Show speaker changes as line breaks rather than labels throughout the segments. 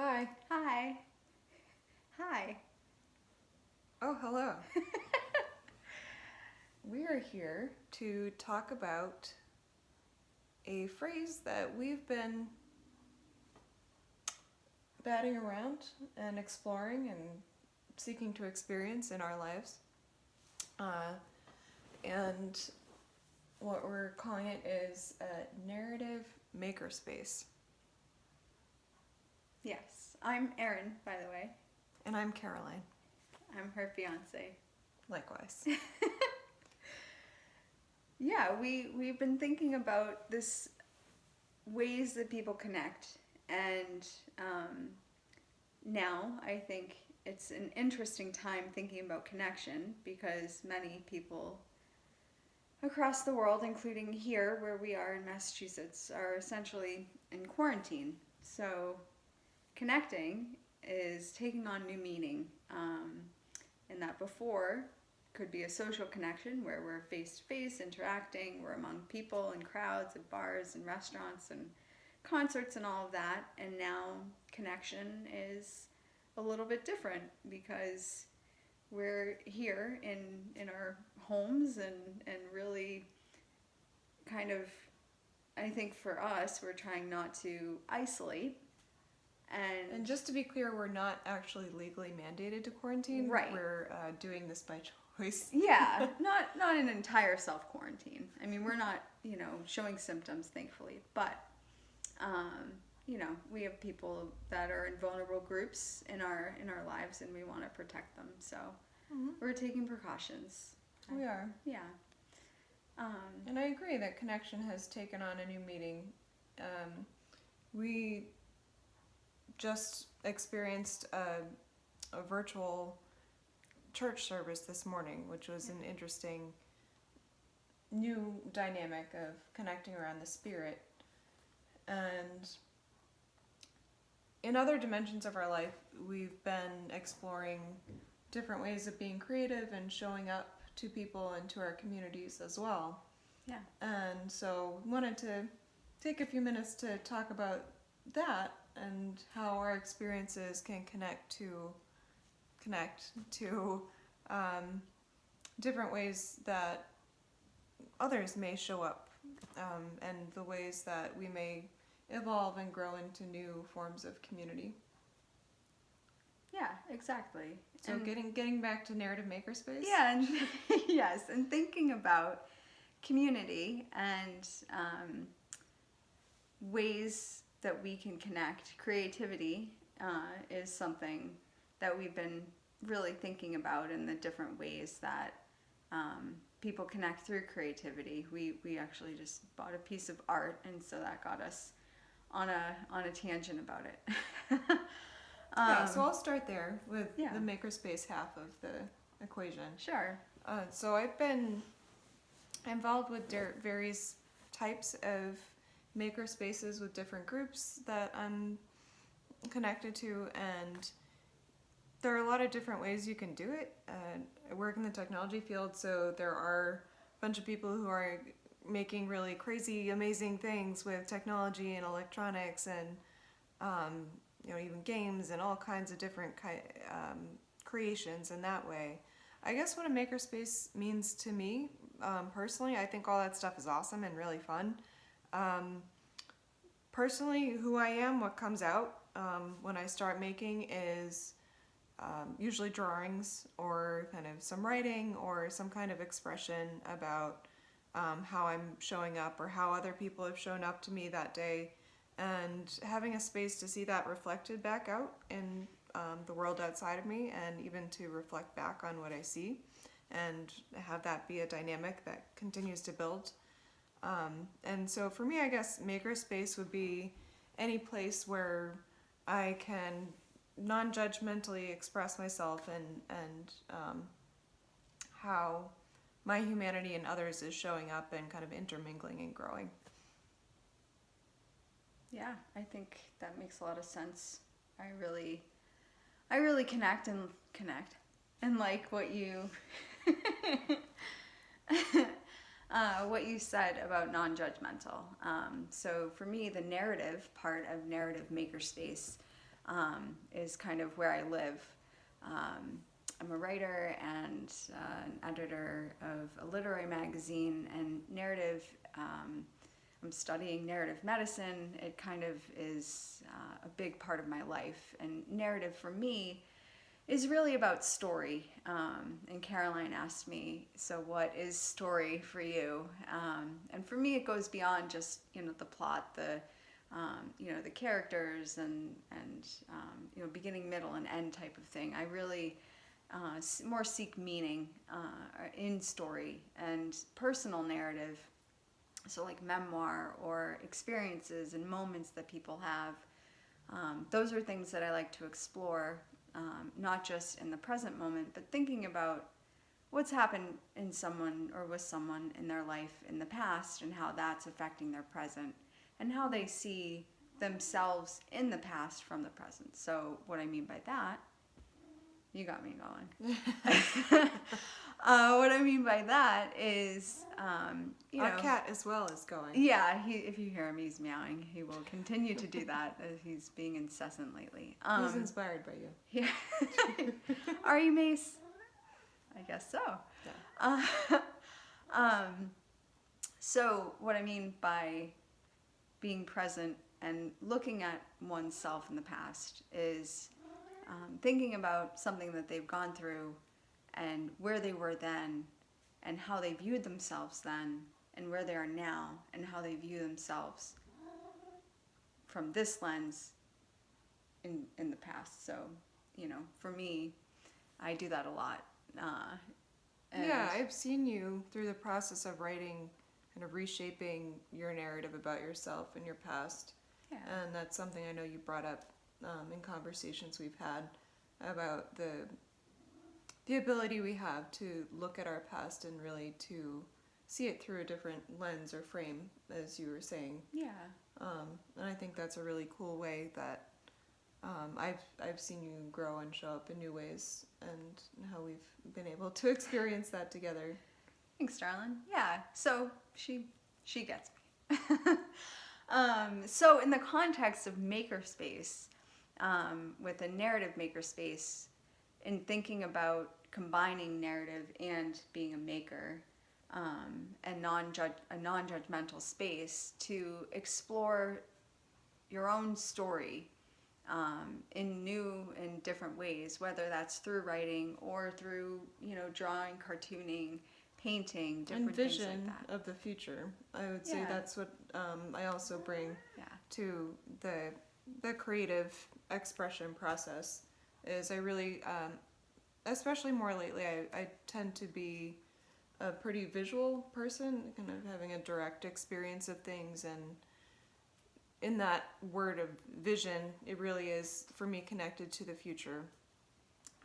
Hi.
Hi. Hi.
Oh, hello. We are here to talk about a phrase that we've been batting around and exploring and seeking to experience in our lives. Uh, and what we're calling it is a narrative makerspace.
Yes, I'm Erin, by the way.
And I'm Caroline.
I'm her fiance.
Likewise.
Yeah, we've been thinking about this ways that people connect, and now I think it's an interesting time thinking about connection because many people across the world, including here where we are in Massachusetts, are essentially in quarantine. So connecting is taking on new meaning. And that before could be a social connection where we're face to face interacting, we're among people and crowds at bars and restaurants and concerts and all of that. And now connection is a little bit different because we're here in our homes and really kind of, I think for us, we're trying not to isolate.
And just to be clear, we're not actually legally mandated to quarantine.
Right.
We're doing this by choice.
Yeah, not an entire self quarantine. I mean, we're not showing symptoms, thankfully, but we have people that are in vulnerable groups in our lives, and we want to protect them. So we're taking precautions.
We are.
Yeah.
And I agree that connection has taken on a new meaning. We just experienced a virtual church service this morning, which was an interesting new dynamic of connecting around the Spirit. And in other dimensions of our life, we've been exploring different ways of being creative and showing up to people and to our communities as well.
Yeah.
And so we wanted to take a few minutes to talk about that and how our experiences can connect to different ways that others may show up, and the ways that we may evolve and grow into new forms of community.
Yeah, exactly.
So getting back to narrative makerspace.
Yeah, and yes, and thinking about community and ways that we can connect. Creativity is something that we've been really thinking about in the different ways that people connect through creativity. We actually just bought a piece of art, and so that got us on a tangent about it.
So I'll start there with
Yeah.
the makerspace half of the equation.
Sure.
So I've been involved with various types of maker spaces with different groups that I'm connected to, and there are a lot of different ways you can do it. I work in the technology field, so there are a bunch of people who are making really crazy, amazing things with technology and electronics and even games and all kinds of different creations in that way. I guess what a makerspace means to me, personally, I think all that stuff is awesome and really fun. Personally, who I am, what comes out when I start making is usually drawings or kind of some writing or some kind of expression about how I'm showing up or how other people have shown up to me that day, and having a space to see that reflected back out in the world outside of me, and even to reflect back on what I see and have that be a dynamic that continues to build. And so for me, I guess makerspace would be any place where I can non-judgmentally express myself and how my humanity and others is showing up and kind of intermingling and growing.
Yeah, I think that makes a lot of sense. I really connect and like what you what you said about non-judgmental. So for me, the narrative part of narrative makerspace is kind of where I live. I'm a writer and an editor of a literary magazine, and narrative. I'm studying narrative medicine. It kind of is a big part of my life. And narrative for me is really about story. And Caroline asked me, so what is story for you? And for me, it goes beyond just, the plot, the characters and beginning, middle, and end type of thing. I really more seek meaning in story and personal narrative. So like memoir or experiences and moments that people have. Those are things that I like to explore, not just in the present moment, but thinking about what's happened in someone or with someone in their life in the past and how that's affecting their present and how they see themselves in the past from the present. So what I mean by that, you got me going. What I mean by that is,
Our cat as well is going.
Yeah, if you hear him, he's meowing. He will continue to do that as he's being incessant lately.
He's inspired by you.
Yeah. Are you, Mace? I guess so.
Yeah.
So what I mean by being present and looking at oneself in the past is thinking about something that they've gone through and where they were then and how they viewed themselves then and where they are now and how they view themselves from this lens in the past. So, for me, I do that a lot.
Yeah, I've seen you through the process of writing, kind of reshaping your narrative about yourself and your past.
Yeah.
And that's something I know you brought up in conversations we've had about the ability we have to look at our past and really to see it through a different lens or frame, as you were saying.
Yeah.
And I think that's a really cool way that I've seen you grow and show up in new ways, and how we've been able to experience that together.
Thanks, darling. Yeah. So she gets me. So in the context of Makerspace, with a narrative Makerspace, in thinking about combining narrative and being a maker, and a non-judgmental space to explore your own story in new and different ways, whether that's through writing or through drawing, cartooning, painting, different
and vision
things like that.
of the future. I would say
Yeah.
that's what I also bring
Yeah.
to the creative expression process. Is I really, especially more lately, I tend to be a pretty visual person, kind of having a direct experience of things, and in that word of vision, it really is for me connected to the future.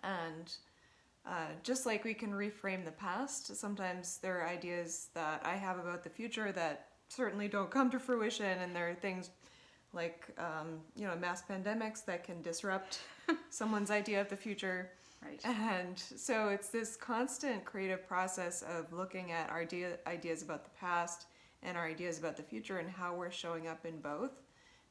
And just like we can reframe the past, sometimes there are ideas that I have about the future that certainly don't come to fruition, and there are things like mass pandemics that can disrupt someone's idea of the future.
Right.
And so it's this constant creative process of looking at our ideas about the past and our ideas about the future and how we're showing up in both,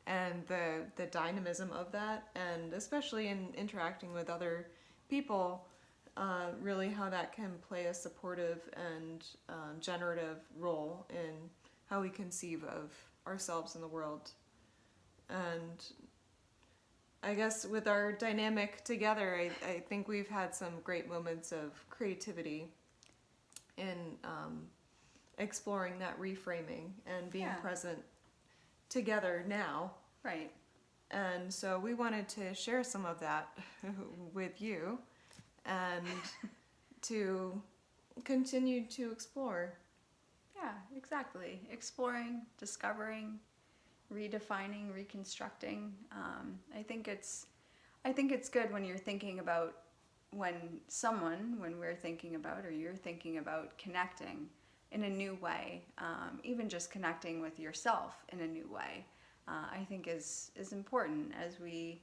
and the dynamism of that, and especially in interacting with other people, really how that can play a supportive and generative role in how we conceive of ourselves in the world. And I guess with our dynamic together, I think we've had some great moments of creativity in exploring that reframing and being present together now.
Right.
And so we wanted to share some of that with you and to continue to explore.
Yeah, exactly. Exploring, discovering, redefining, reconstructing. I think it's good when you're thinking about when we're thinking about, or you're thinking about connecting in a new way, even just connecting with yourself in a new way, I think is important as we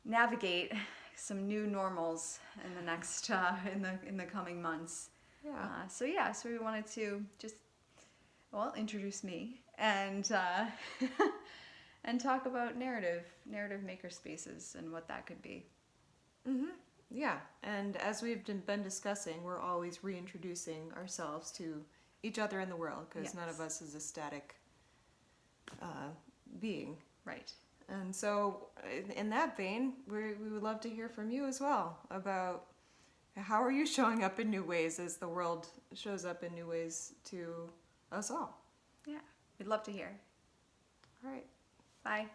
navigate some new normals in the next in the coming months.
Yeah.
So we wanted to just introduce me and and talk about narrative makerspaces and what that could be.
Yeah, and as we've been discussing, we're always reintroducing ourselves to each other in the world because none of
Yes.
us is a static being.
Right.
And so, in that vein, we would love to hear from you as well about how are you showing up in new ways as the world shows up in new ways to us all.
Yeah. We'd love to hear.
All right.
Bye.